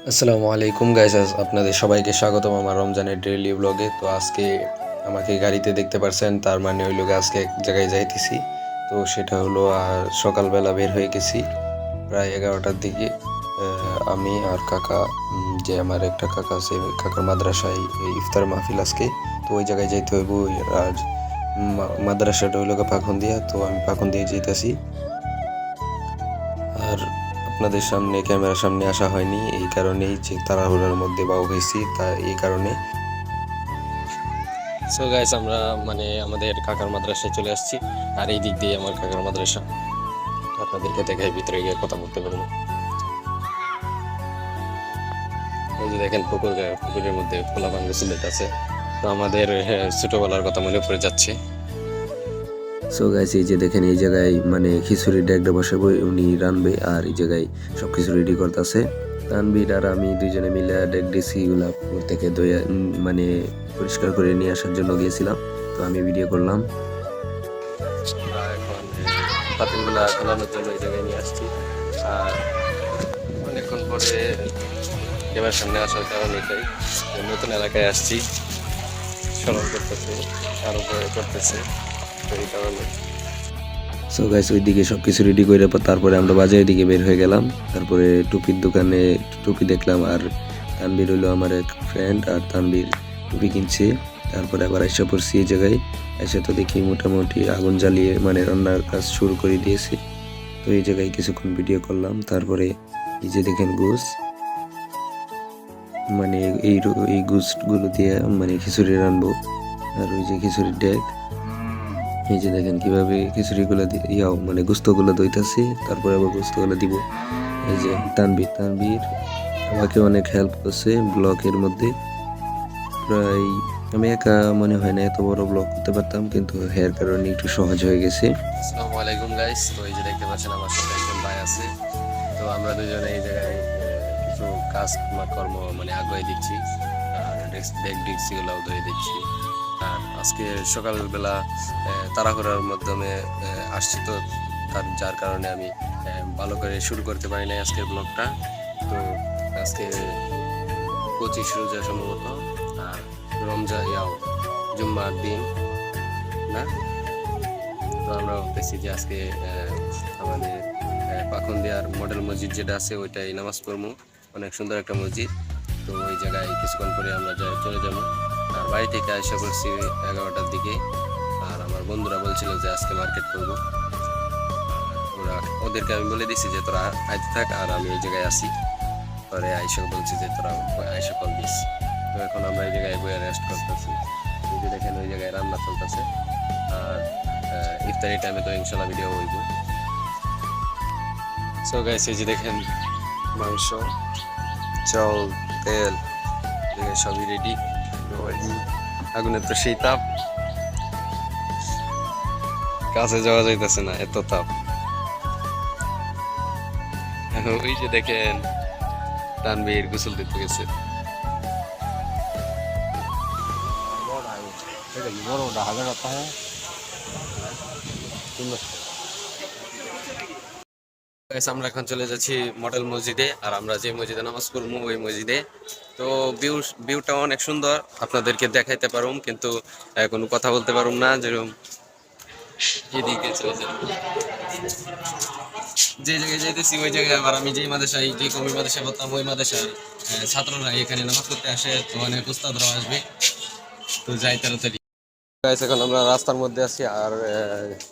আসসালামু আলাইকুম গাইস, আপনাদের সবাইকে স্বাগতম আমার রমজানের ডেইলি ব্লগে। তো আজকে আমাকে গাড়িতে দেখতে পারছেন, তার মানে হইল আজকে এক জায়গায় যাইতেছি। তো সেটা হলো সকালবেলা বের হয়ে গেছি প্রায় 11টার দিকে। আমি আর কাকা, যে আমার একটা কাকা আছে, কাকার মাদ্রাসায় ইফতার মাহফিল আজকে। তো ওই জায়গায় যাইতে হইব। আর মাদ্রাসাটা হইল পাখন্দিয়া, তো আমি পাখন্দিয়া যাইতেছি। আর আপনাদের সামনে ক্যামেরার সামনে আসা হয়নি এই কারণেই যে তাড়াহুড়োর মধ্যে বা হয়েছি, তা এই কারণে। সো গাইস, আমরা আমাদের কাকার মাদ্রাসায় চলে আসছি। আর এই দিক দিয়ে আমার কাকার মাদ্রাসা, আপনাদেরকে দেখাই, ভিতরে গিয়ে কথা বলতে পারবো। ওই যে দেখেন পুকুরের মধ্যে খোলা পান গোসল আছে। তো আমাদের ছোটবেলার কথা মনে পড়ে যাচ্ছে। সো গাইস, এই যে দেখেন এই জায়গায় খিচুড়ি ডেকটা বসাবো, উনি রানবে। আর এই জায়গায় সবকিছু রেডি করতেছে। তানবীর আর আমি দুইজনে মিলে ডেক ডিসি গুলা পুকুর থেকে ধুয়ে পরিষ্কার করে নিয়ে আসার জন্য গিয়েছিলাম। তো আমি ভিডিও করলাম। এখন পাতিলগুলা খোলানোর জন্য এই জায়গায় নিয়ে আসছি। আর অনেকক্ষণ পরে ক্যামেরার সামনে আসার কারণ এটাই, নতুন এলাকায় আসছি, স্মরণ করতেছে, আর উপরে করতেছে, তো এই কারণে। সো গাইস, ওইদিকে সব কিছু রেডি করে তারপরে আমরা বাজারের দিকে বের হয়ে গেলাম। তারপরে টুপির দোকানে টুপি দেখলাম। আর তানবীর হইলো আমার এক ফ্রেন্ড, আর তানবীর টুপি কিনছে। তারপরে আবার আইসা পড়ছি এই জায়গায়। এসে তো দেখি মোটামুটি আগুন জ্বালিয়ে রান্নার কাজ শুরু করে দিয়েছে। তো এই জায়গায় কিছুক্ষণ ভিডিও করলাম। তারপরে এই যে দেখেন গোস, এই এই গোসগুলো দিয়ে খিচুড়ি রানবো। আর ওই যে খিচুড়ির ডেক, এই যে দেখেন কিভাবে খিচুড়িগুলো গোস্তগুলো দইতাছি, তারপরে আবার গোস্তগুলো দিব। এই যে তানবীর আমাকে অনেক হেল্প করছে ব্লগের মধ্যে। প্রায় আমি একা মনে হয় না এত বড় ব্লগ করতে পারতাম, কিন্তু হেয়ার কারণে একটু সহজ হয়ে গেছে। আসসালামু আলাইকুম গাইস, তো এই যে দেখতে পাচ্ছেন আমার সাথে একজন ভাই আছে। তো আমরা দুজনে এই জায়গায় কিছু কাজ কর্ম আগুয়ে দিচ্ছি। আর ডেক্সিগুলোও ধুয়ে দিচ্ছি। আর আজকে সকালবেলা তাড়াহুড়ার মাধ্যমে আসছি, তো যার কারণে আমি ভালো করে শুরু করতে পারি নাই আজকের ব্লগটা। তো আজকে 25 রোজা সম্ভবত, আর রমজান জুম্মার দিন না। তো আমরা ভাবতেছি যে আজকে আমাদের পাখন্দিয়ার মডেল মসজিদ যেটা আছে ওইটাই নামাজ পড়বো। অনেক সুন্দর একটা মসজিদ। তো ওই জায়গায় কিছুক্ষণ পরে আমরা চলে যাব। আর বাড়ি থেকে আসা করছি 11টার দিকে। আর আমার বন্ধুরা বলছিল যে আজকে মার্কেট করবো। ওদেরকে আমি বলে দিছি যে তোরা আইতে থাক, আর আমি এই জায়গায় আসি। পরে আইসা বলছি যে তোরা আইসা কল দিস। তো এখন আমরা এই জায়গায় বইয়ে রেস্ট করতেছি। এই যে দেখেন ওই জায়গায় রান্না চলতেছে। আর ইফতারি টাইমে তো ইনশাল্লাহ ভিডিও হইব। সো গাইস, এই যে দেখেন মাংস, চাল, তেল সবই রেডি। আগুনের তো সেই তাপ, কাছে যাওয়া যাইতেছে না, এত তাপ। ওই যে দেখেন তানবীর গোসল দিতে গেছে। আমরা এখন চলে যাচ্ছি মডেল মসজিদে। আর আমরা যে মসজিদে নামাজ পড়বো ওই মসজিদে। তো ভিউটা অনেক সুন্দর, আপনাদেরকে দেখাইতে পারুম, কিন্তু কোনো কথা বলতে পারুম না। যেরকম এদিকে চলে যাব, যে জায়গায় যাইতেছি ওই জায়গায় আবার আমি যে মাদ্রাসায়, যে কমি মাদ্রাসায় পড়তাম ওই মাদ্রাসার ছাত্ররা এখানে নামাজ পড়তে আসে। তো অনেক উস্তাদরাও আসবে। তো যাই তাড়াতাড়ি। এখন আমরা রাস্তার মধ্যে আছি, আর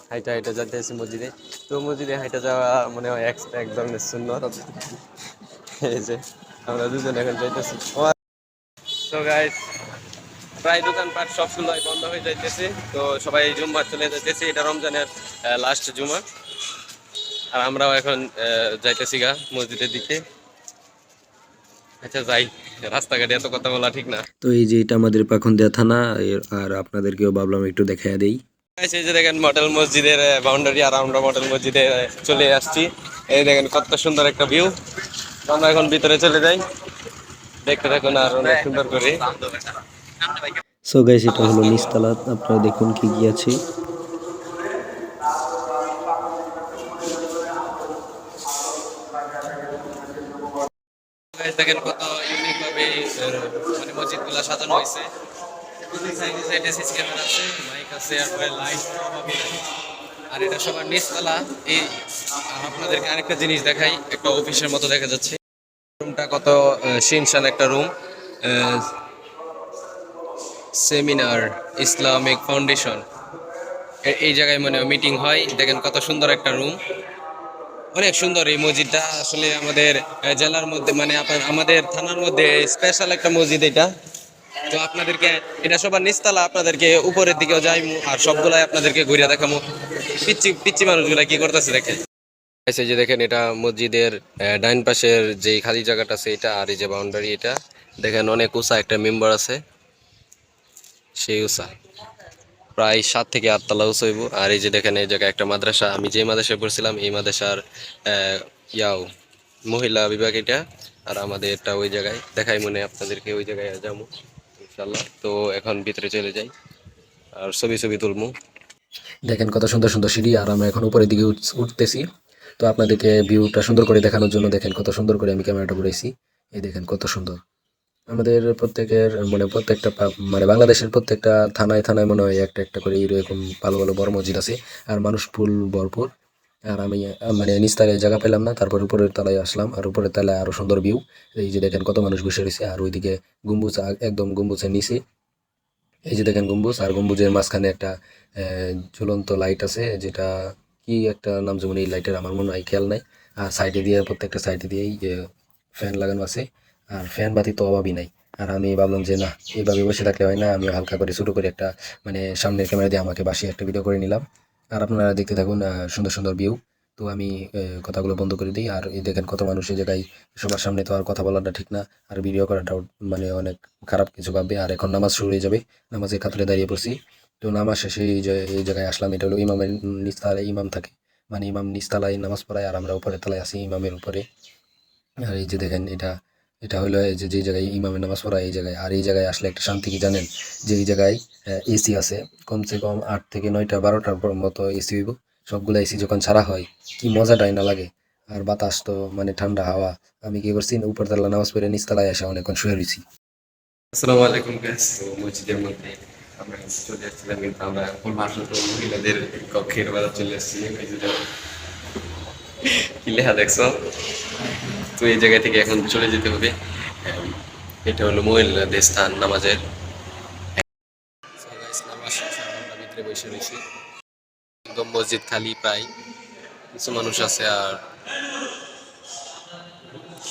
হাইটা হাইটা যাইতে আছি মসজিদে। তো মসজিদে হাইটা যাওয়া মনে হয় এক ধরনের সুন্নত। এই যে আমরা দুজন এখন যাইতেছি। তো গাইস, প্রায় দোকানপাট সবগুলোই বন্ধ হয়ে যাইতেছে। তো সবাই জুম্মা চলে যাইতেছে, এটা রমজানের লাস্ট জুম্মা। আর আমরাও এখন যাইতেছি মসজিদের দিকে। আচ্ছা যাই, রাস্তাঘাটে এত কথা বলা ঠিক না। তো এই যে এটা আমাদের পাখন্দিয়া থানা। আর আপনাদেরকেও ভাবলাম একটু দেখাইয়া দেই। এই যে দেখেন মডেল মসজিদের বাউন্ডারি, আর আমরা মডেল মসজিদে চলে আসছি। এই দেখেন কত সুন্দর একটা ভিউ। আমরা এখন ভিতরে চলে যাই, দেখতে থাকুন আর অনেক সুন্দর করে। সো গাইস, এটা হলো নিচতলা, আপনারা দেখুন কি কি আছে। দেখেন কত ইউনিক ভাবে মানে মসজিদগুলো সাজানো হয়েছে। সাইডে সাইডে সিসি ক্যামেরা আছে, মাইক আছে, আর লাইট। আর এটা সবার নিচতলা। এই আপনাদেরকে আরেকটা জিনিস দেখাই, একটা অফিসের মতো দেখা যাচ্ছে। রুমটা কত শিনশান একটা রুম। সেমিনার ইসলামিক ফাউন্ডেশন, এই জায়গায় মানে মিটিং হয়। দেখেন কত সুন্দর একটা রুম, অনেক সুন্দর এই মসজিদটা। আসলে আমাদের জেলার মধ্যে মানে আমাদের থানার মধ্যে স্পেশাল একটা মসজিদ এটা। তো আপনাদেরকে এটা সবার নিচতলা, আপনাদেরকে উপরের দিকেও যাইমু আর সবগুলাই আপনাদেরকে ঘুরে দেখামু। পিচ্ছি পিচ্ছি মানুষগুলা কি করতেছে দেখেন। এই যে দেখেন এটা মসজিদের ডাইন পাশের যে খালি জায়গাটা আছে এটা, আর এই যে বাউন্ডারি এটা দেখেন অনেক উঁচা একটা মেম্বার আছে, সেই উঁচা প্রায় 7 থেকে 8 তলা উঁচু হইব। আর এই যে দেখেন এই জায়গায় একটা মাদ্রাসা, আমি যে মাদ্রাসায় পড়ছিলাম এই মাদ্রাসার ইয়াও মহিলা বিভাগ এটা। আর আমাদের এটা ওই জায়গায় দেখাই মনে আপনাদেরকে, ওই জায়গায় যাবো ইনশাল্লাহ। তো এখন ভিতরে চলে যাই আর ছবি ছবি তুলবো। দেখেন কত সুন্দর সুন্দর সিঁড়ি, আর আমরা এখন উপরের দিকে উঠতেছি। তো আপনাদেরকে ভিউটা সুন্দর করে দেখানোর জন্য দেখেন কত সুন্দর করে আমি ক্যামেরাটা ঘুরাইছি। এই দেখেন কত সুন্দর। আমাদের প্রত্যেকের মানে প্রত্যেকটা মানে বাংলাদেশের প্রত্যেকটা থানায় থানায় মনে হয় একটা একটা করে এরকম ভালো ভালো বড় মসজিদ আছে, আর মানুষ ফুল ভরপুর। আর আমি মানে নিচতলায় জায়গা পেলাম না, তারপর উপরের তলায় আসলাম, আর উপরের তলায় আরো সুন্দর ভিউ। এই যে দেখেন কত মানুষ বসে রয়েছে, আর ওইদিকে গম্বুজ একদম গম্বুজের নিচে এই যে দেখেন গম্বুজ, আর গম্বুজের মাঝখানে একটা ঝুলন্ত লাইট আছে, যেটা কি একটা নাম, যেমন এই লাইটের আমার মনে হয় খেয়াল নাই। আর সাইডে দিয়ে প্রত্যেকটা সাইডে দিয়েই ফ্যান লাগানো আছে, আর ফ্যান বাতি তো অভাবই নাই। আর আমি ভাবলাম যে না, এইভাবে বসে থাকলে হয় না, আমি হালকা করে ছোটো করে একটা মানে সামনের ক্যামেরা দিয়ে আমাকে বাসি একটা ভিডিও করে নিলাম। আর আপনারা দেখতে থাকুন সুন্দর সুন্দর ভিউ। তো আমি কথাগুলো বন্ধ করে দিই। আর এই দেখেন কত মানুষ এই জায়গায়, সবার সামনে তো আর কথা বলাটা ঠিক না, আর ভিডিও করাটাও মানে অনেক খারাপ কিছু ভাববে। আর এখন নামাজ শুরু হয়ে যাবে, নামাজের কাতারে দাঁড়িয়ে পড়ছি। তো নামাজ শেষে এই জায়গায় আসলাম। এটা হলো ইমামের নিচতলায় ইমাম থাকে, মানে ইমাম নিচতলায় নামাজ পড়ায়, আর আমরা উপরে তলায় আছি ইমামের উপরে। আর এই যে দেখেন এটা এটা হলো এই যে জায়গায় ইমামের নামাজ পড়ায় এই জায়গায়। আর এই জায়গায় আসলে একটা শান্তি কি জানেন, যে এই জায়গায় এসি আছে কমসে কম 8 থেকে 9টা 12টার মতো এসি হইব। সবগুলো এসি যখন ছাড়া হয় কি মজাটাই না লাগে। আর বাতাস তো মানে ঠান্ডা হাওয়া। আমি কি করছি, উপরতলা নামাজ পড়ে নিচতলায় এসে অনেকক্ষণ শুয়ে রয়েছি। আসসালামু আলাইকুম গাইস। তো মসজিদের মধ্যে আমরা চলে আসছিলাম, কিন্তু আমরা ফুল মাত্র মহিলাদের কক্ষের বেলা চলে আসছি। এই যে কি লেখা দেখছো? তো এই জায়গা থেকে এখন চলে যেতে হবে। এটা হলো মহিলাদের স্থান নামাজের। So guys, নামাজ শেষে আমরা ভিতরে বসে রয়েছি, একদম মসজিদ খালি, প্রায় কিছু মানুষ আছে আর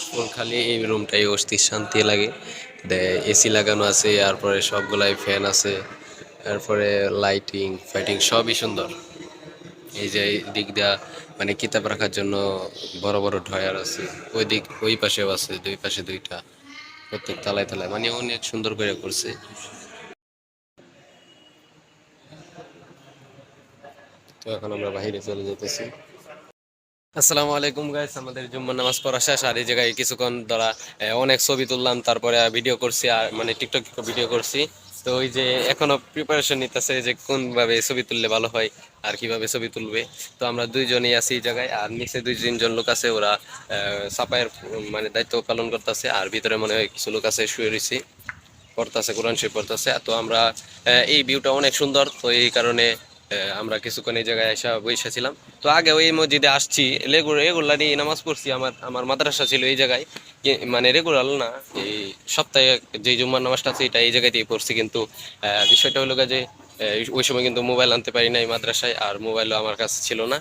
ফুল খালি। এই রুমটাই অস্থির শান্তি লাগে। এসি লাগানো আছে, তারপরে সবগুলাই ফ্যান আছে, তারপরে লাইটিং ফাইটিং সবই সুন্দর। এই যে এই দিক দিয়া মানে কিতাব রাখার জন্য বড় বড় ড্রয়ার আছে, ওই দিক ওই পাশেও আছে, দুই পাশে দুইটা, প্রত্যেক তলায় তলায় মানে অনেক সুন্দর করে করছে। তো এখন আমরা বাইরে চলে যেতেছি। আসসালামু আলাইকুম গাইস, আমাদের জুম্মার নামাজ পড়া শেষ। আর এই জায়গায় কিছুক্ষণ ধরা অনেক ছবি তুললাম, তারপরে ভিডিও করছি, আর মানে টিকটক ভিডিও করছি। তো ওই যে এখনো প্রিপারেশন নিতেছে যে কোন ভাবে ছবি তুললে ভালো হয় আর কিভাবে ছবি তুলবে। তো আমরা দুইজনই আছি এই জায়গায়, আর নিচে 2-3 জন লোক আছে, ওরা সাফাইয়ের মানে দায়িত্ব পালন করতেছে। আর ভিতরে মনে হয় কিছু লোক আছে শুয়ে রয়েছি, পড়তেছে, কোরআন শরীফ পড়তেছে। তো আমরা এই ভিউটা অনেক সুন্দর, তো এই কারণে আমরা কিছুক্ষণ এই জায়গায় এসে বসেছিলাম। তো আগে ওই মসজিদে আসছি, রেগুলারই নামাজ পড়ছি। আমার আমার মাদ্রাসা ছিল এই জায়গায়, মানে রেগুলার না, এই সপ্তাহে যে জুম্মার নামাজটা আছে এটা এই জায়গাতেই পড়ছি। কিন্তু বিষয়টা হলো যে ওই সময় কিন্তু মোবাইল আনতে পারি নাই মাদ্রাসায়, আর মোবাইলও আমার কাছে ছিল না।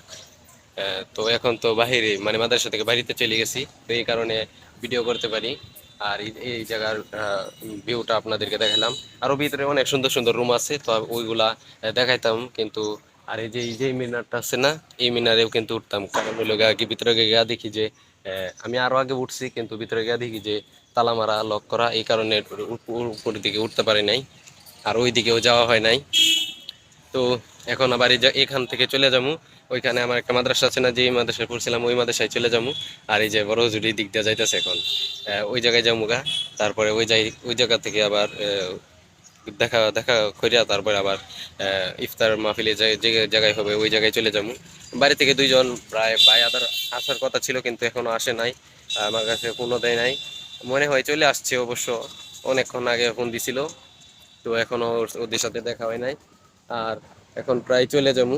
তো এখন তো বাহিরে মানে মাদ্রাসা থেকে বাড়িতে চলে গেছি, তো এই কারণে ভিডিও করতে পারি। আর এই জায়গার ভিউটা আপনাদেরকে দেখালাম। আরো ভিতরে অনেক সুন্দর সুন্দর রুম আছে, তো ওইগুলা দেখাইতাম কিন্তু। আর এই যে মিনারটা আছে না, এই মিনারেও কিন্তু উঠতাম, কারণ হলো কি ভিতরে গিয়ে দেখি যে আমি আরো আগে উঠছি, কিন্তু ভিতরে গিয়ে দেখি যে তালা মারা, লক করা, এই কারণে উপরের দিকে উঠতে পারি নাই, আর ওই দিকেও যাওয়া হয় নাই। তো এখন আবার এখান থেকে চলে যাবো, ওইখানে আমার একটা মাদ্রাসা আছে না, যে মাদ্রাসায় পড়ছিলাম ওই মাদ্রাসায় চলে যাবো। আর এই যে বড় হুজুরি দিক দিয়ে যাইতেছে এখন, ওই জায়গায় যাবো গা। তারপরে ওই জায়গা থেকে আবার দেখা দেখা করিয়া তারপরে আবার ইফতার মাহফিলে যে জায়গায় হবে ওই জায়গায় চলে যাবো। বাড়ি থেকে 2 জন প্রায় ভাই আদার আসার কথা ছিল, কিন্তু এখনো আসে নাই, আমার কাছে কোনো দেয় নাই। মনে হয় চলে আসছে অবশ্য, অনেকক্ষণ আগে ফোন দিছিল, তো এখনো ওদের সাথে দেখা হয় নাই। আর এখন প্রায় চলে যাবো,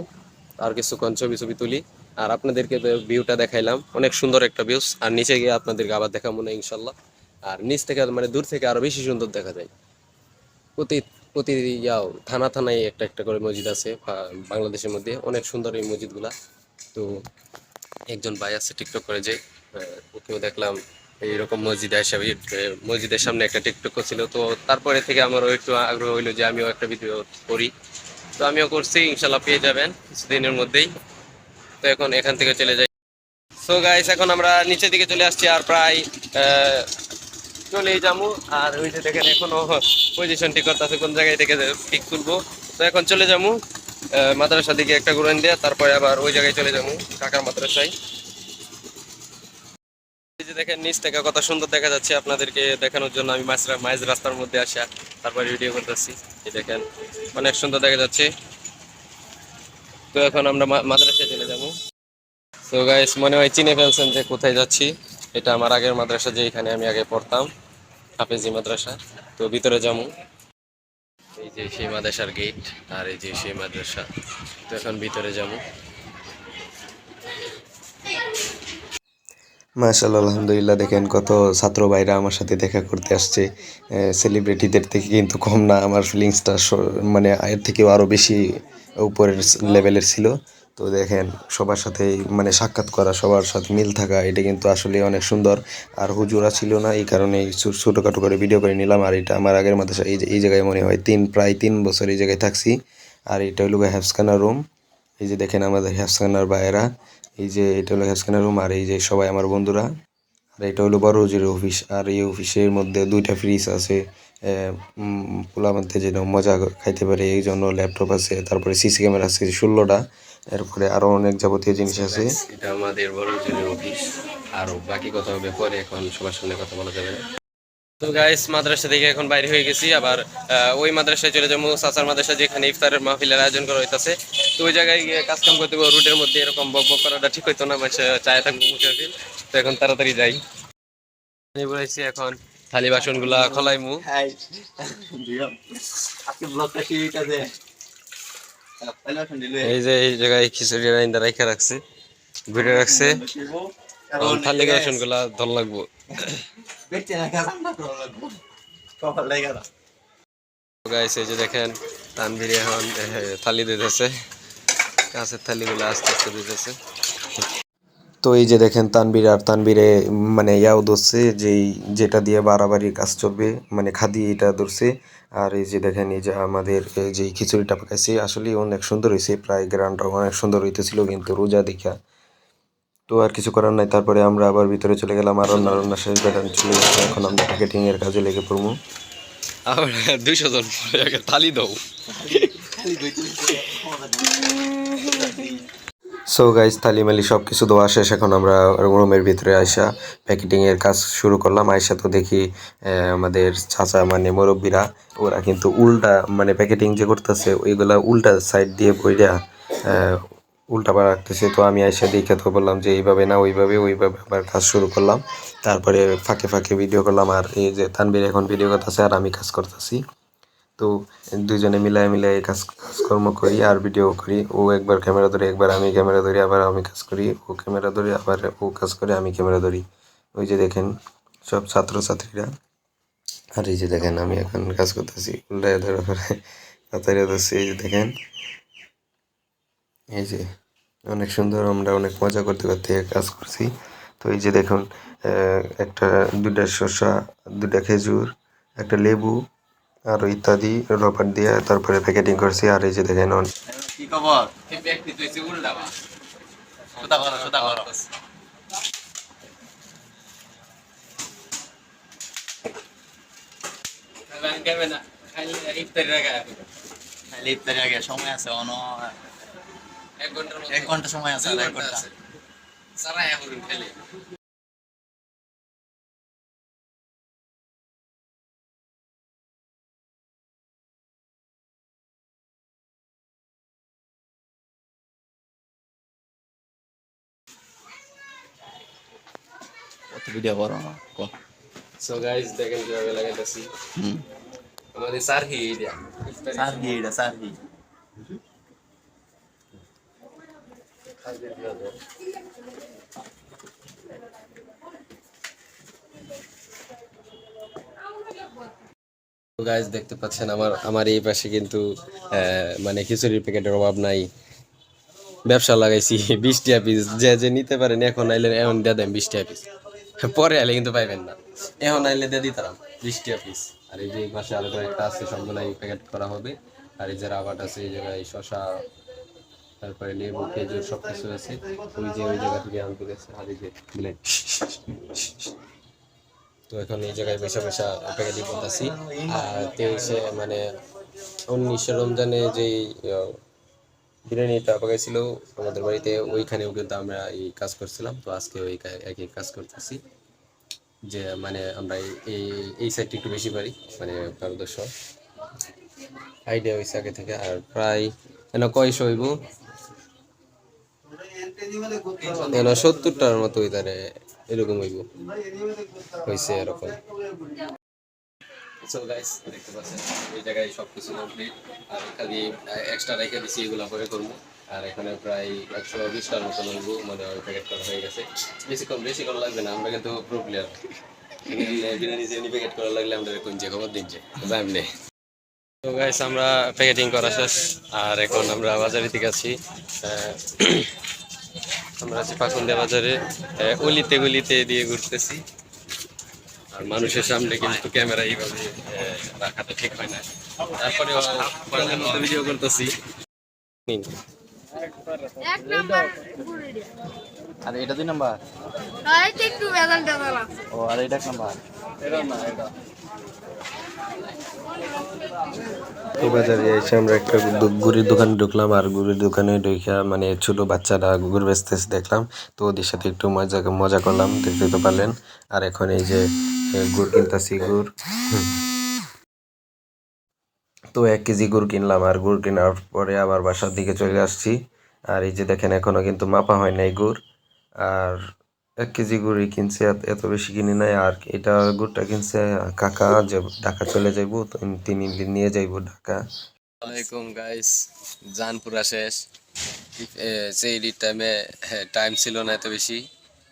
আর কিছুক্ষণ ছবি ছবি তুলি। আর আপনাদেরকে ভিউটা দেখাইলাম, অনেক সুন্দর একটা ভিউস। আর নিচে গিয়ে আপনাদেরকে আবার দেখাবো না ইনশাল্লাহ। আর নিচ থেকে মানে দূর থেকে আরো বেশি সুন্দর দেখা যায়। প্রতি প্রতি থানা থানায় একটা একটা করে মসজিদ আছে বাংলাদেশের মধ্যে, অনেক সুন্দর এই মসজিদগুলা। তো একজন ভাই আছে টিকটক করে, যে ওকেও দেখলাম এইরকম মসজিদে এসে মসজিদের সামনে একটা টিকটক করছিল। তো তারপরে থেকে আমারও একটু আগ্রহ হইলো যে আমিও একটা ভিডিও করি। তো আমিও করছি, ইনশাল্লাহ পেয়ে যাবেন কিছুদিনের মধ্যেই। তো এখন এখান থেকে চলে যাই। সো গাইস, এখন আমরা নিচের দিকে চলে আসছি, আর প্রায় আহ, চলেই যাবো। আর ওই যে দেখেন এখনো পজিশন ঠিক করতে আছে কোন জায়গায় থেকে পিক তুলবো। তো এখন চলে যাবো মাদ্রাসা দিকে একটা ঘুরান দিয়ে, তারপরে আবার ওই জায়গায় চলে যাবো কাকার মাদ্রাসায়। এই যে দেখেন নিচ থেকে কত সুন্দর দেখা যাচ্ছে, আপনাদেরকে দেখানোর জন্য আমি মাঝ রাস্তার মধ্যে আসা তারপরে ভিডিও করতেছি। এই দেখেন অনেক সুন্দর দেখা যাচ্ছে। তো এখন আমরা মাদ্রাসায় চলে যাবো। তো গাইস, মনে হয় চিনে ফেলছেন যে কোথায় যাচ্ছি। এটা আমার আগের মাদ্রাসা, যে এখানে আমি আগে পড়তাম, হাফেজি মাদ্রাসা। তো ভিতরে যাবো। এই যে সেই মাদ্রাসার গেট, আর এই যে সেই মাদ্রাসা। তো এখন ভিতরে যাবো। মাশাআল্লাহ, আলহামদুলিল্লাহ, দেখেন কত ছাত্র ভাইরা আমার সাথে দেখা করতে আসছে। সেলিব্রিটিদের থেকে কিন্তু কম না, আমার ফিলিংসটা মানে এর থেকেও আরও বেশি উপরের লেভেলের ছিল। তো দেখেন সবার সাথে মানে সাক্ষাৎ করা, সবার সাথে মিল থাকা, এটা কিন্তু আসলে অনেক সুন্দর। আর হুজুরা ছিল না, এই কারণে ছোটোখাটো করে ভিডিও করে নিলাম। আর এটা আমার আগের মাদ্রাসা, এই জায়গায় মনে হয় প্রায় 3 বছর এই জায়গায় থাকছি। আর এটা হলো হ্যাফসখানা রুম। এই যে দেখেন আমাদের হ্যাফসখানার ভাইয়েরা, এই যে এটা হলো হ্যাফসখানা রুম। আর এই যে সবাই আমার বন্ধুরা। আর এটা হলো বড় হুজুরের অফিস। আর এই অফিসের মধ্যে 2টা ফ্রিজ আছে, পোলাপানতে যেন মজা খাইতে পারে এই জন্য ল্যাপটপ আছে, তারপরে সিসি ক্যামেরা আছে 16টা, এরপরে আরো অনেক যাবতীয় জিনিস আছে। এটা আমাদের বড় জনের অফিস। আর বাকি কথা হবে পরে, এখন সবার সামনে কথা বলা যাবে না। তো গাইস, মাদ্রাসা থেকে এখন বাইরে হয়ে গেছি। আবার ওই মাদ্রাসায় চলে যাবো, সাসার মাদ্রাসা, যেখানে ইফতারের মাহফিলের আয়োজন করা হইতাছে। তো ওই জায়গায় গিয়ে কাজ কাম করতে হবে। রুটের মধ্যে এরকম বক বক করাটা ঠিক হইতো না, মানে চায় থাকবো মুশাফির। তো এখন তাড়াতাড়ি যাই। আমি বলেছি এখন থালি বাসন গুলা খলাইমু। এই যে এই জায়গায় খিচুড়ি রাইন্দা রাইখা রাখছে, ঘুরে রাখছে। এখন থালি বাসন গুলা ধর লাগবো। গাইস, এই যে দেখেন তানভীর এখন থালি দিতেছে, কাঁচের থালিগুলো আস্তে আস্তে দিতেছে। তো এই যে দেখেন তানবীর, আর তানবীরে মানে ইয়াও ধরছে, যেটা দিয়ে বাড়াবাড়ির কাজ চলবে, মানে খাদি এটা ধরছে। আর এই যে দেখেন, এই যে আমাদের এই যে খিচুড়িটা পাকাইছে, আসলে অনেক সুন্দর হয়েছে, প্রায় গ্রানটাও অনেক সুন্দর হইতেছিল, কিন্তু রোজা দেখা তো আর কিছু করার নাই। তারপরে আমরা আবার ভিতরে চলে গেলাম, আর রান্না শেষ, বেটান চলে গেছে। এখন আমরা প্যাকেটিং এর কাজে লেগে পড়বো। আবার 200 জন পরে আগে থালি দাও। সো গাইজ, তালিমালি সব কিছু দেওয়া শেষ। এখন আমরা রুমের ভিতরে আইসা প্যাকেটিংয়ের কাজ শুরু করলাম। আইসা তো দেখি আমাদের চাচা মানে মুরব্বীরা, ওরা কিন্তু উল্টা মানে প্যাকেটিং যে করতেছে ওইগুলা উল্টা সাইড দিয়ে বইরা উল্টা পাড়া রাখতেছে। তো আমি আইসা দেখে তো বললাম যে এইভাবে না, ওইভাবে আবার কাজ শুরু করলাম। তারপরে ফাঁকে ফাঁকে ভিডিও করলাম। আর এই যে তানবীর এখন ভিডিও করতেছে আর আমি কাজ করতেছি। তো দুইজনে মিলায় কাজকর্ম করি আর ভিডিও করি। ও একবার ক্যামেরা ধরে, একবার আমি ক্যামেরা ধরি, আবার আমি কাজ করি, ও ক্যামেরা ধরে, আবার ও কাজ করে, আমি ক্যামেরা ধরি। ওই যে দেখেন সব ছাত্রছাত্রীরা। আর এই যে দেখেন আমি এখন কাজ করতেছি, উল্টায় ধরে পরে তাড়াতাড়ি ধরছি। এই যে দেখেন, এই যে অনেক সুন্দর, আমরা অনেক মজা করতে করতে কাজ করছি। তো এই যে দেখুন, একটা 2টা শসা, 2টা খেজুর, একটা লেবু, আরো ইত্যাদি রবার দিয়ে তারপরে প্যাকেটিং করছি। আর এই যে দেখেন কি খবর? এই ব্যক্তি তুই উল্টা বা সোদা করো খালি ইফতারি আগে সময় আছে অন 1 ঘন্টা সময় আছে, 1 ঘন্টা। কত ভিডিও করো? সো গাইস দেখেন কিভাবে লাগাইতেছি আমাদের সারহি এটা সারহি এটা সারহি তো গাইস দেখতে পাচ্ছেন আমার এই পাশে কিন্তু মানে খিচুড়ির প্যাকেটের অভাব নাই ব্যবসা লাগাইছি 20 টাকা পিস যে যে নিতে পারেন এখন আইলে এখন দিয়ে দেন 20 টাকা পিস পরে আইলে কিন্তু পাইবেন না এখন আইলে দিয়ে দিতাম 20 টাকা পিস আর এই যে এই পাশে আরো কয়েকটা আছে সবগুলাই প্যাকেট করা হবে আর এই যে রাবাট আছে এই জায়গায় শশা তারপরে লেবু খেজুর সবকিছু আছে ওই জায়গা থেকে আনতে গেছে আর এই যে বুঝলেন তো এখন এই জায়গায় বসে বসে প্যাকেটিং করতেছি আর 23 মানে 19 রমজানে যেই বিরিয়ানিটা পাকাইছিল আমাদের বাড়িতে ওইখানেও কিন্তু আমরা এই কাজ করছিলাম তো আজকে ওই একই কাজ করতেছি যে মানে আমরা এই এই সাইডটা একটু বেশি পারি মানে পারদর্শ আইডিয়া হয়েছে আগে থেকে আর প্রায় এন কয়শো হইব এন 70টার মতো হইতারে এরকম হইব হয়েছে এরকম সো গাইস দেখতে পাচ্ছেন এই জায়গায় সবকিছু কমপ্লিট আর খালি এক্সট্রা রেখে দিছি এগুলো পরে করবো আর এখানে প্রায় 120টার মতো লাগবো মানে ওই প্যাকেট করা হয়ে গেছে বেশি করা লাগবে না আমরা কিন্তু প্রো প্লেয়ার বিরিয়ানি যে প্যাকেট করা লাগলে আমরা কোন যে খবর দিচ্ছে জানলে তো গাইস আমরা প্যাকেটিং করা শেষ আর এখন আমরা বাজারে থেকে আছি আমরা আছি পাকুন্দিয়া বাজারে গলিতে গলিতে দিয়ে ঘুরতেছি আর মানুষের সামনে কিন্তু ক্যামেরা এইভাবে রাখাটা ঠিক হয় না তারপরে ভিডিও করতেছি এক নাম্বার বুড়িটা আর এটা 2 নাম্বার আইতে একটু বেদাল বেদাল আছে ও আর এটা 1 নাম্বার এটা না এটা এই বাজারে এসে আমরা একটা গুড়ির দোকানে ঢুকলাম আর গুড়ির দোকানে ঢুকে মানে ছোট বাচ্চারা গুড় বেচতেছে দেখলাম তো ওদের সাথে একটু মজা করলাম দেখতে তো পারলেন আর এখন এই যে গুড় কিনতেছি গুড় তো 1 কেজি গুড় কিনলাম আর গুড় কেনার পরে আবার বাসার দিকে চলে আসছি আর এই যে দেখেন এখনো কিন্তু মাপা হয় নাই গুড় আর 1 কেজি গুড়ই কিনছে এত বেশি কিনে নাই আর এটা গুড়টা কিনছে কাকা যে ঢাকা চলে যাইব তো তিনি নিয়ে যাইব ঢাকা আসসালামাইকুম গাইস জানপুরা শেষ সেই টাইম ছিল না এত বেশি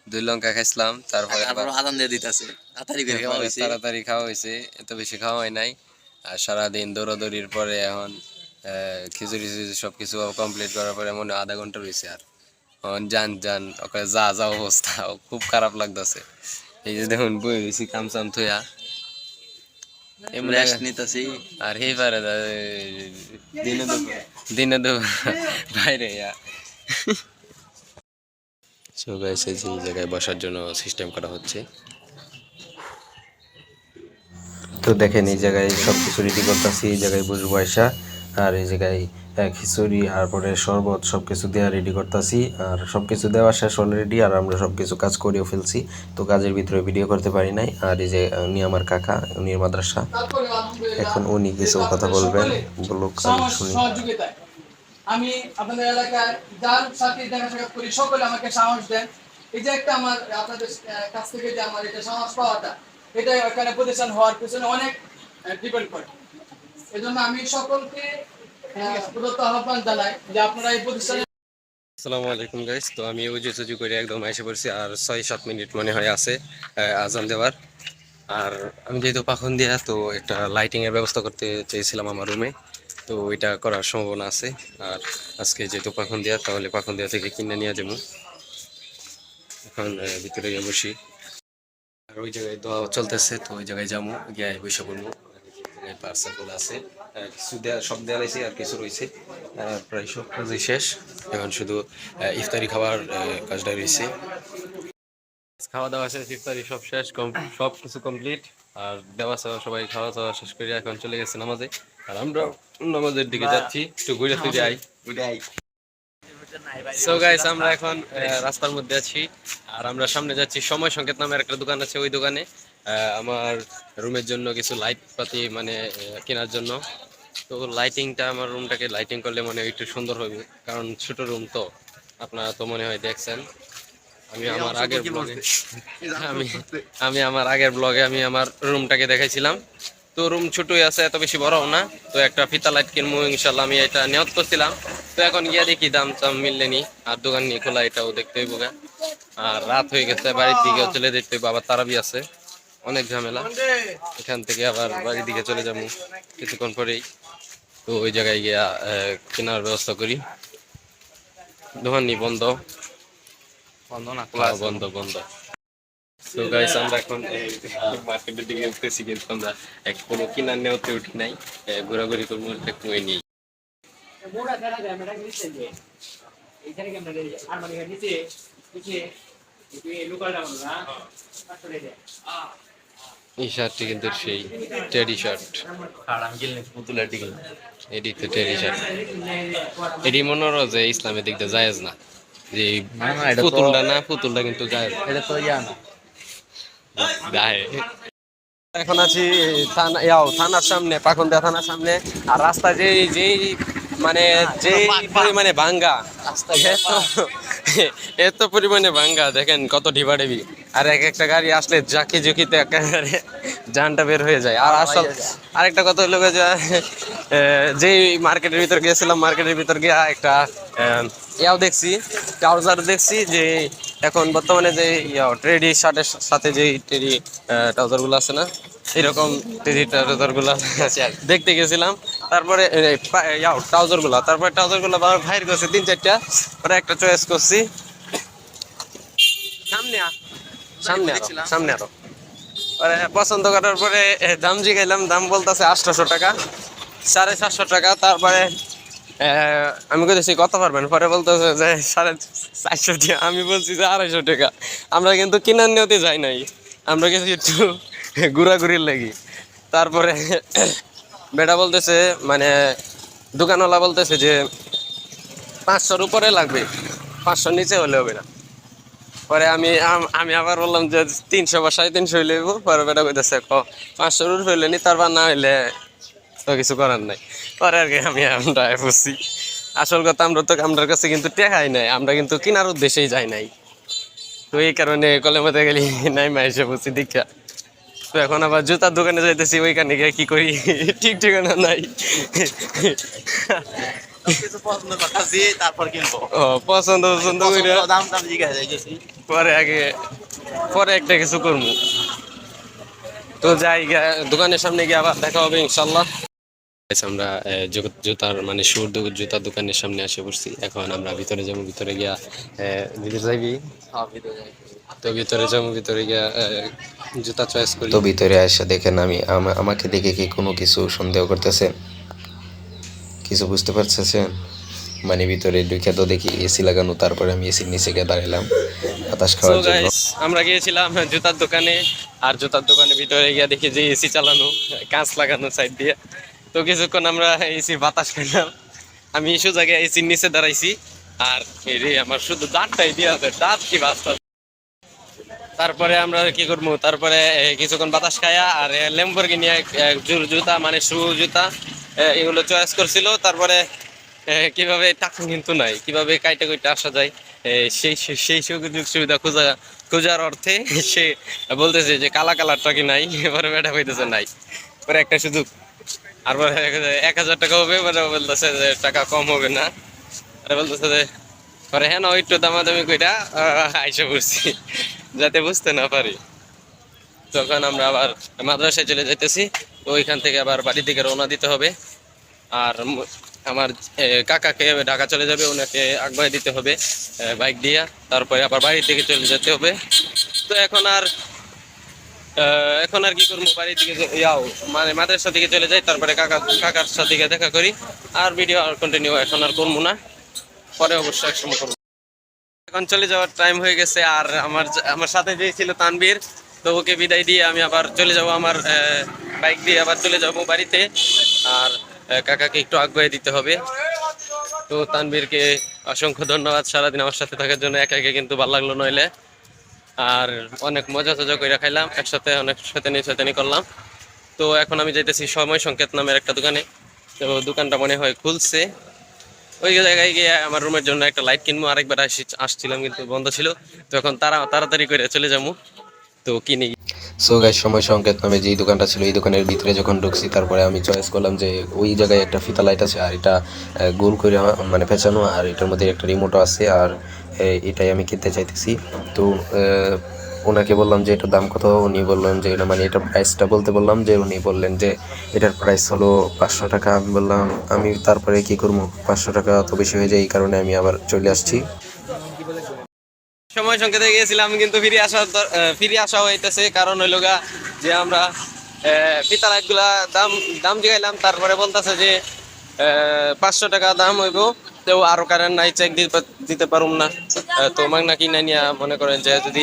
2 লঙ্কা খাইছিলাম তারপরে আবার আদান দিয়ে দিতেছে তাড়াতাড়ি খাওয়া হয়েছে এত বেশি খাওয়া হয় নাই আর সারাদিন দৌড়াদৌড়ির পরে এখন খিচুড়ি সবকিছু কমপ্লিট করার পরে মনে হয় আধা ঘন্টা রয়েছে আর এখন যান ওকে যা অবস্থা খুব খারাপ লাগতেছে এই যে দেখুন বই রয়েছি কামচাম থইয়া রেস্ট নিতেছি আর হে পারে দিনে তো বাইরে সো গাইস এই জায়গায় বসার জন্য সিস্টেম করা হচ্ছে তো দেখেন এই জায়গায় সব কিছু রেডি করতেছি এই জায়গায় বুঝবো পয়সা আর এই জায়গায় খিচুড়ি আর পরে শরবত সব কিছু দেওয়া রেডি করতেছি আর সব কিছু দেওয়া শেষ অলরেডি আর আমরা সব কিছু কাজ করেও ফেলছি তো কাজের ভিতরে ভিডিও করতে পারি নাই আর এই যে উনি আমার কাকা উনি মাদ্রাসা এখন উনি কিছু কথা বলবেন বলুক আমি শুনি আমি আপনাদের এলাকায় যার সাথে দেখা সাক্ষাৎ করি সকলে আমাকে সাহস দেন এই যে একটা আমার আপনাদের কাছ থেকে যে আমার এটা সাহস পাওয়াটা এটা এখানে প্রতিষ্ঠান হওয়ার পিছনে অনেক ডিপেন্ড করে এজন্য আমি সকলকে প্রদত্ত আহ্বান জানাই যে আপনারা এই প্রতিষ্ঠানে আসসালামু আলাইকুম গাইস তো আমি উজু করে একদম এসে পড়ছি আর 6-7 মিনিট মনে হয় আছে আজান দেওয়ার আর আমি যেহেতু পাখুন্দিয়া তো একটা লাইটিং এর ব্যবস্থা করতে চেয়েছিলাম আমার রুমে তো ওইটা করার সম্ভাবনা আছে আর আজকে যেহেতু পাখুন্দিয়া তাহলে পাখুন্দিয়া থেকে কিনে নিয়ে যাবো এখন ভিতরে গিয়ে বসি আর ওই জায়গায় দোয়া চলতেছে তো ওই জায়গায় যাবো গিয়ে বসে পড়বো পার্সেলগুলো আছে কিছু সব দেওয়া রয়েছে আর কিছু রয়েছে প্রায় সব কাজই শেষ এখন শুধু ইফতারি খাওয়ার কাজটা রয়েছে খাওয়া দাওয়া শেষ ইফতারি সব শেষ সব কিছু কমপ্লিট আর দেওয়া চাওয়া সবাই খাওয়া দাওয়া শেষ করে এখন চলে গেছে নামাজে আর আমরা নামাজের দিকে যাচ্ছি একটু ঘুরে ফিরে আই সো গাইস আমরা এখন রাস্তার মধ্যে আছি আর আমরা সামনে যাচ্ছি সময় সংকেত নামের একটা দোকান আছে ওই দোকানে আমার রুমের জন্য কিছু লাইট পাতি মানে কেনার জন্য তো লাইটিংটা আমার রুমটাকে লাইটিং করলে মনে হয় একটু সুন্দর হবে কারণ ছোট রুম তো আপনারা তো মনে হয় দেখছেন আমি আমার আগের ব্লগে আমি আমি আমার আগের ব্লগে আমি আমার রুমটাকে দেখাইছিলাম। তো রুম ছোটই আছে, এত বেশি বড়ও না। তো একটা ফিতা লাইট কিনবো ইনশাল্লাহ, আমি এটা নিয়ত করছিলাম। তো এখন গিয়া দেখি দাম টাম মিললেনি, আর দোকান নিয়ে খোলা এটাও দেখতে হইব গা। আর রাত হয়ে গেছে, বাড়ির দিকে চলে যেতে হইব, আবার তারাবি আছে, অনেক ঝামেলা। এখান থেকে আবার বাড়ির দিকে চলে যাবো কিছুক্ষণ পরেই। তো ওই জায়গায় গিয়া কেনার ব্যবস্থা করি। দোকানই বন্ধ, বন্ধ বন্ধ। তো গাইস আমরা এখন মার্কেটের দিকে উঠতেছি, কিন্তু আমরা কোনো কিনার নেওয়াতে উঠি নাই, ঘোরাঘুরি করবো একটু ওই নিয়ে। এই শার্টটি কিন্তু সেই টেডি শার্ট, এটি তো টেডি শার্ট। এটি মনে হলো যে ইসলামের দিক দিয়ে জায়েজ না, যে পুতুলটা না, পুতুলটা কিন্তু জায়েজ, এটা তো ইয়া না গায়ে। এখন আছি থানার সামনে, পাখনদিয়া থানার সামনে। আর রাস্তা যেই মানে যেই পরিমাণে ভাঙ্গা, এত পরিমাণে ভাঙ্গা, দেখেন কত ঢিবাঢিবি। আর এক একটা গাড়ি আসলে জাকি ঝুঁকিতে একেবারে জানটা বের হয়ে যায়। আর আসল আরেকটা কথা হলো যে যেই মার্কেটের ভিতর গিয়েছিলাম, মার্কেটের ভিতর গিয়ে একটা ইয়াও দেখছি, ট্রাউজার দেখছি, যে এখন বর্তমানে যে ট্রেডি শার্টের সাথে যে ট্রেডি ট্রাউজার গুলো আছে না, এরকম ট্রেডি ট্রাউজার গুলো দেখতে গেছিলাম। তারপরে ট্রাউজার গুলা, তারপরে ট্রাউজার গুলো ভাইর করছে 3-4টা, পরে একটা চয়েস করছি। সামনে আরো পরে পছন্দ করার পরে দাম জিগাইলাম, দাম বলতেছে 800 টাকা, 750 টাকা। তারপরে আমি বলতেছি কত পারবেন, পরে বলতেছে যে 450 টাকা। আমি বলছি যে 250 টাকা। আমরা কিন্তু কিনার নিয়তে যাই নাই, আমরা গেছি একটু ঘোরাঘুরির লাগি। তারপরে বেটা বলতেছে, মানে দোকানওয়ালা বলতেছে যে 500-র উপরে লাগবে, 500-র নিচে হলে হবে না। পরে আমি আবার বললাম যে 300 বা 350 হইলে হইব। পরে বেটা কইতেছে 500-র উপরে হইলে নি, তারপর না হইলে তো কিছু করার নাই। পরে আর কি আমরা বুঝছি আসল কথা, আমরা কাছে কিন্তু টেকাই নাই, আমরা কিন্তু কেনার উদ্দেশ্যেই যাই নাই। তো এই কারণে কলেমাতে গেলি নাই মাইসে বুঝছি দীক্ষা। তো এখন আবার জুতার দোকানে যাইতেছি, ওইখানে গিয়ে কি করি ঠিক ঠিকানা নাই। পছন্দ করে পরে একটা কিছু করবো। তো যাই, দোকানের সামনে গিয়ে আবার দেখা হবে ইনশাল্লাহ। আমরা জুতার মানে জুতার দোকানের সামনে এসে পড়ছি। এখন আমরা ভিতরে যাবো, ভিতরে গিয়া ভিতরে যাইবি, তো ভিতরে যাবো, ভিতরে গিয়া জুতা চয়েস করি। তো ভিতরে আসা দেখেন আমাকে দেখে কি কোনো কিছু সন্দেহ করতেছেন, কিছু বুঝতে পারতেছেন? মানে ভিতরে ঢুকে তো দেখি এসি লাগানো, তারপরে আমি এসির নিচে গিয়ে দাঁড়ালাম বাতাস খাওয়ার জন্য। আমরা গিয়েছিলাম জুতার দোকানে, আর জুতার দোকানের ভিতরে গিয়ে দেখি যে এসি চালানো, কাঁচ লাগানো সাইড দিয়ে। তো কিছুক্ষণ আমরা এসি বাতাস খাইলাম। আমি সোজা গিয়ে এসির নিচে দাঁড়াইছি, আর আমার শুধু দাঁতটাই দিয়ে আছে, দাঁত কি বাস্তা। তারপরে আমরা কি করবো, তারপরে কিছুক্ষণ বাতাস খায়া আর ল্যাম্বরগিনি জুতা মানে শু জুতা এগুলো চয়েস করছিল। তারপরে কিভাবে টাকা কিন্তু নাই, কিভাবে কাইটা কইটা আসা যায় সেই সুযোগ সুবিধা খোঁজার অর্থে সে বলতেছে যে কালা কালারটা কি নাই। এবারে ব্যাটা হইতেছে নাই, পরে একটা সুযোগ, আর 1000 টাকা হবে, বলতেছে যে টাকা কম হবে না, আরে বলতেছে যে পরে হ্যাঁ না একটু দামাদামি কইটা আইসা পড়ছি যাতে বুঝতে না পারি। তখন আমরা আবার মাদ্রাসায় চলে যাইতেছি। তো ওইখান থেকে আবার বাড়ির দিকে রওনা দিতে হবে। আর আমার কাকাকে ঢাকা চলে যাবে, ওনাকে আগুয়াই দিতে হবে বাইক দিয়ে, তারপরে আবার বাড়ির দিকে চলে যেতে হবে। তো এখন আর কি করবো, বাড়ির দিকে মানে মাদ্রাসা দিকে চলে যাই, তারপরে কাকার সাথে দেখা করি। আর ভিডিও আর কন্টিনিউ এখন আর করবো না, পরে অবশ্যই একসময় করবো। এখন চলে যাওয়ার টাইম হয়ে গেছে। আর আমার সাথে যে ছিল তানবীর, তো ওকে বিদায় দিয়ে আমি আবার চলে যাব, আমার বাইক দিয়ে আবার চলে যাব বাড়িতে। আর কাকাকে একটু আগুয়াই দিতে হবে। তো তানবীরকে অসংখ্য ধন্যবাদ সারাদিন আমার সাথে থাকার জন্য। একা একা কিন্তু ভালো লাগলো নইলে। আর অনেক মজা করে খাইলাম একসাথে, অনেক শয়তানি করলাম। তো এখন আমি যাইতেছি সময় সংকেত নামের একটা দোকানে। তো দোকানটা মনে হয় খুলছে, ওই জায়গায় গিয়ে আমার রুমের জন্য একটা লাইট কিনবো। আরেকবার আসছিলাম কিন্তু বন্ধ ছিল, তো এখন তাড়াতাড়ি করে চলে যাবো, তো কিনে। সো গাইস, সময় সংকেত নামে যেই দোকানটা ছিল এই দোকানের ভিতরে যখন ঢুকছি, তারপরে আমি চয়েস করলাম যে ওই জায়গায় একটা ফিতা লাইট আছে আর এটা গোল করে মানে পেঁচানো, আর এটার মধ্যে একটা রিমোটও আছে, আর এটাই আমি কিনতে চাইতেছি। তো ওনাকে বললাম যে এটার দাম কত, উনি বললেন যে এটা মানে এটার প্রাইসটা বলতে বললাম, যে উনি বললেন যে এটার প্রাইস হলো 500 টাকা। আমি বললাম আমি তারপরে কি করবো, 500 টাকা তো বেশি হয়ে যায়, এই কারণে আমি আবার চলে আসছি। সময় সংকেতে গিয়েছিলাম কিন্তু ফিরে আসা হইতেছে, কারণ হইল গা যে আমরা ফিতা লাইট গুলা দাম জিগাইলাম, তারপরে বলতেছে যে 500 টাকা দাম হইব, তো আরো কারেন্ট নাই, চেক দিতে পারুম না। তো মাগনা কিনে নিয়ে মনে করেন যে যদি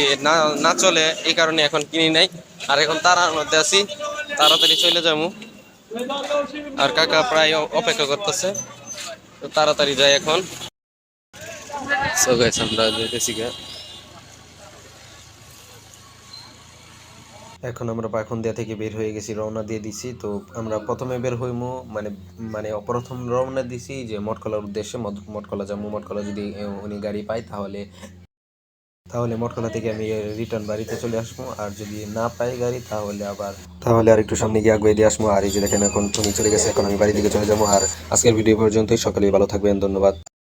না চলে, এই কারণে এখন কিনি নাই। আর এখন তারার মধ্যে আছি, তাড়াতাড়ি চলে যাবো। আর কাকা প্রায় অপেক্ষা করতেছে, তো তাড়াতাড়ি যাই এখন। সো গাইস, আমরা যেতেছি গা। এখন আমরা পাখনদিয়া থেকে বের হয়ে গেছি, রওনা দিয়ে দিছি। তো আমরা প্রথমে বের হইমু মানে মানে প্রথম রওনা দিছি যে মঠকলার উদ্দেশ্যে, মঠকলা যাবো। মঠকলা যদি উনি গাড়ি পাই তাহলে মঠকলা থেকে আমি রিটার্ন বাড়িতে চলে আসবো, আর যদি না পাই গাড়ি তাহলে আর একটু সামনে গিয়ে আগুয়ে দিয়ে আসবো। আর এই যে দেখেন এখন উনি চলে গেছে, এখন আমি বাড়ি দিকে চলে যাবো। আর আজকের ভিডিও পর্যন্তই, সকালে ভালো থাকবেন, ধন্যবাদ।